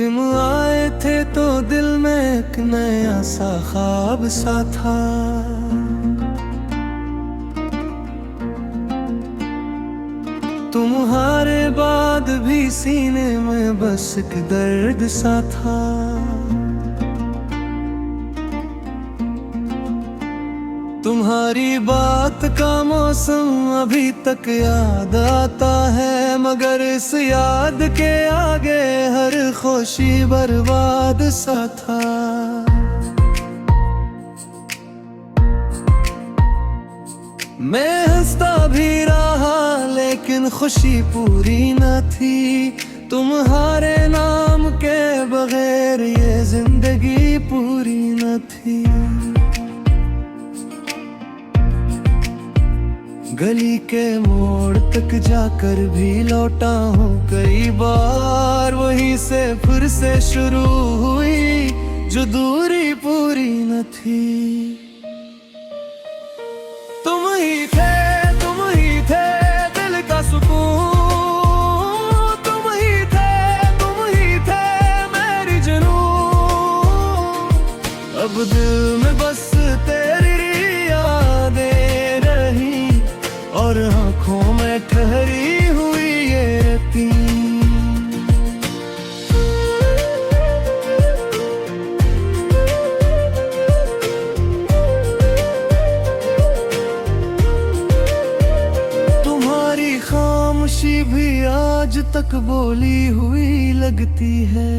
तुम आए थे तो दिल में एक नया सा ख्वाब सा था। तुम्हारे बाद भी सीने में बस एक दर्द सा था। तुम्हारी बात का मौसम अभी तक याद आता है, मगर इस याद के आगे हर खुशी बर्बाद सा था। मैं हंसता भी रहा लेकिन खुशी पूरी न थी। तुम्हारे नाम के बगैर ये जिंदगी पूरी न थी। गली के मोड़ तक जाकर भी लौटा हूँ कई बार, वहीं से फिर से शुरू हुई जो दूरी पूरी न थी। तुम ही थे दिल का सुकून, तुम ही थे मेरी जुनून। अब दिल में बस तेरी यादें रही और आँखों में ठहरी हुई ये यकीन। तुम्हारी खामोशी भी आज तक बोली हुई लगती है।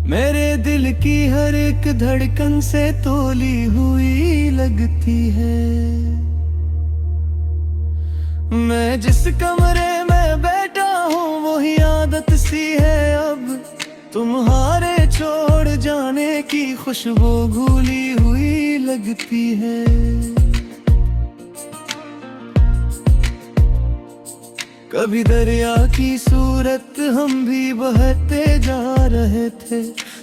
मेरे दिल की हर एक धड़कन से तोली हुई लगती है। मैं जिस कमरे में बैठा हूँ वही आदत सी है अब, तुम्हारे छोड़ जाने की खुशबू घुली हुई लगती है। कभी दरिया की सूरत हम भी बहते जा रहे थे,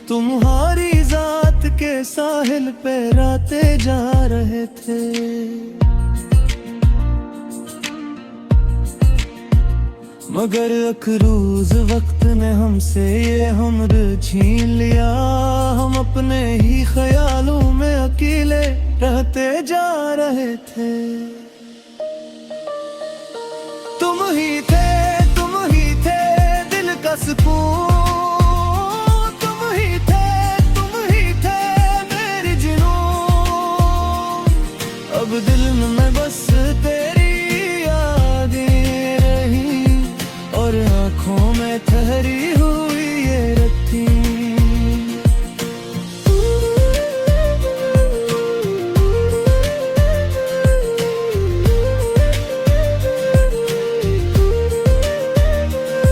तुम्हारी जात के साहिल पे राते जा रहे थे। मगर अखरूज वक्त ने हमसे ये हुनर छीन लिया। हम अपने ही ख्यालों में अकेले रहते जा रहे थे। तुम ही थे दिल का सुकून, तुम ही थे मेरी जुनून। अब दिल में बस तेरी यादें रही और आँखों में ठहरी हुई ये रत्ती।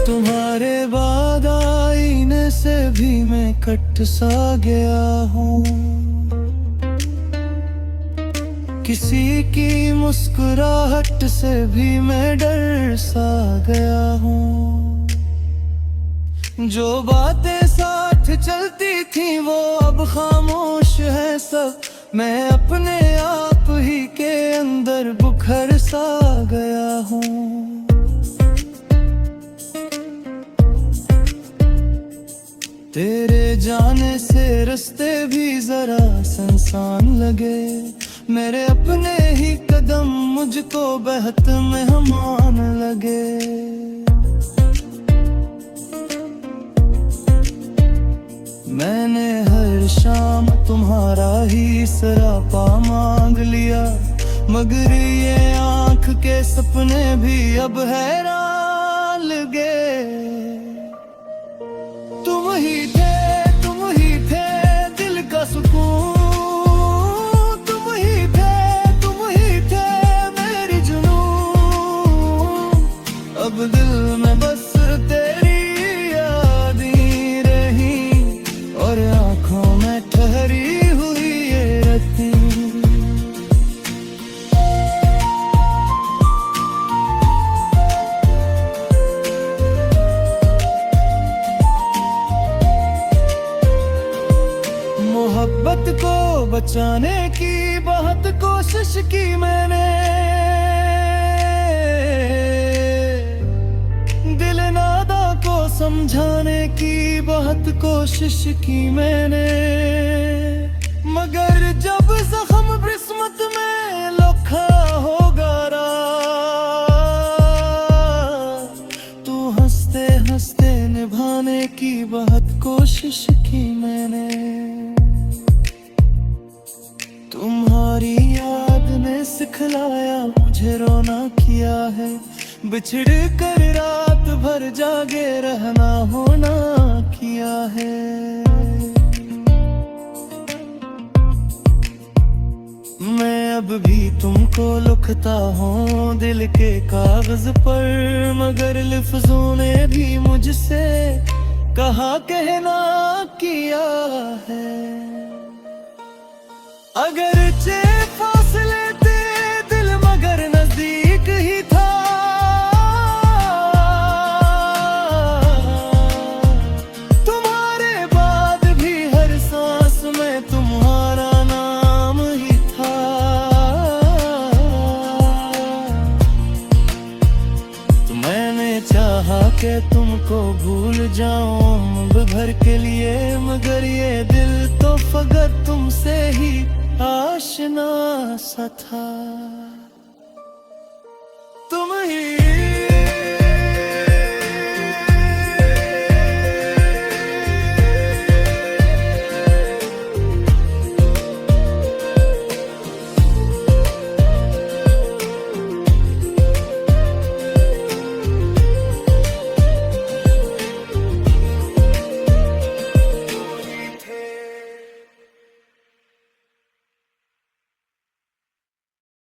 तुम्हारे बाद आईने से भी मैं कट सा गया हूँ, किसी की मुस्कुराहट से भी मैं डर सा गया हूँ। जो बातें साथ चलती थी वो अब खामोश है सब, मैं अपने आप ही के अंदर बुखर सा गया हूँ। तेरे जाने से रास्ते भी जरा सुनसान लगे, मेरे अपने ही कदम मुझको बहत मेहमान लगे। मैंने हर शाम तुम्हारा ही सरापा मांग लिया, मगर ये आँख के सपने भी अब हैरान लगे। तुम ही थे दिल का सुकून, तुम ही थे मेरी जुनून। अब दिल में बस तेरी यादें रही और आँखों में ठहरी हुई ये रत्ती। मोहब्बत को बचाने की बहुत कोशिश की मैंने, दिल नादा को समझाने की बहुत कोशिश की मैंने, मगर जब जख्म किस्मत में लिखा होगा तू हंसते हंसते निभाने की बहुत कोशिश की मैंने। तुम्हारी याद ने सिखलाया मुझे रोना किया है, बिछड़ कर रात भर जागे रहना होना किया है। मैं अब भी तुमको लिखता हूँ दिल के कागज पर, मगर लफ्जों ने भी मुझसे कहा कहना किया है। अगरचे फासले थे दिल मगर नजदीक ही था, तुम्हारे बाद भी हर सांस में तुम्हारा नाम ही था। तो मैंने चाहा कि तुमको भूल जाऊं उम्र भर के लिए, मगर ये दिल तो फकत तुमसे ही आशना सा था। तुम ही